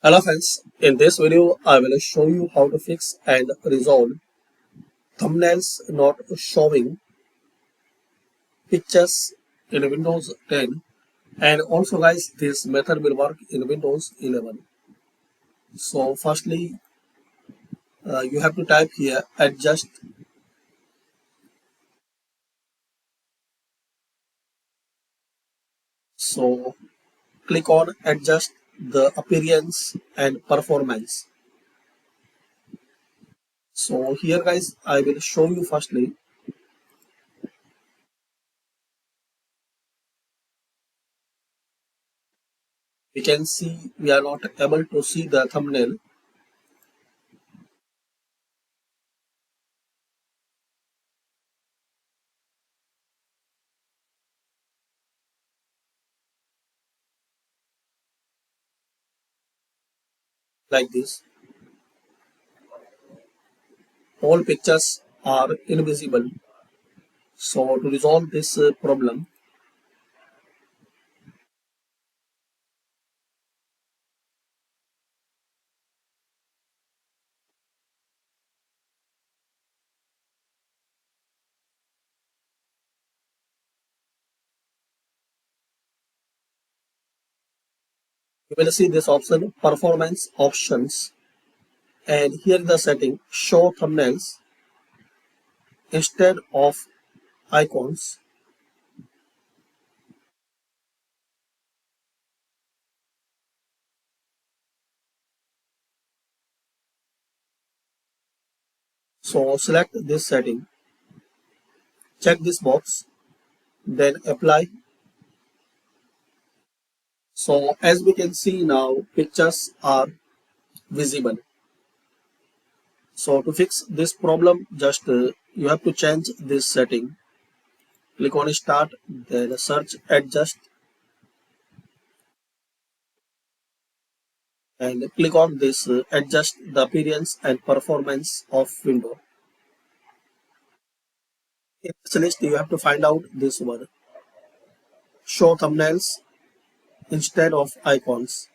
Hello friends, in this video I will show you how to fix and resolve thumbnails not showing pictures in Windows 10, and also guys this method will work in Windows 11. So firstly you have to type here adjust, so click on adjust the appearance and performance. So here guys I will show you firstly. We can see we are not able to see the thumbnail. Like this, all pictures are invisible. So to resolve this problem, you will see this option performance options, and here the setting show thumbnails instead of icons. So select this setting, check this box, then apply. So as we can see now pictures are visible. So to fix this problem, just you have to change this setting. Click on start, then search adjust, and click on this adjust the appearance and performance of window. In this list you have to find out this one, show thumbnails instead of icons.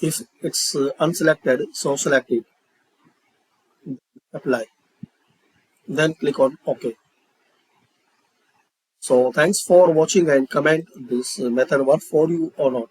If it's unselected, so select it, apply, then click on OK. So thanks for watching, and comment this method work for you or not.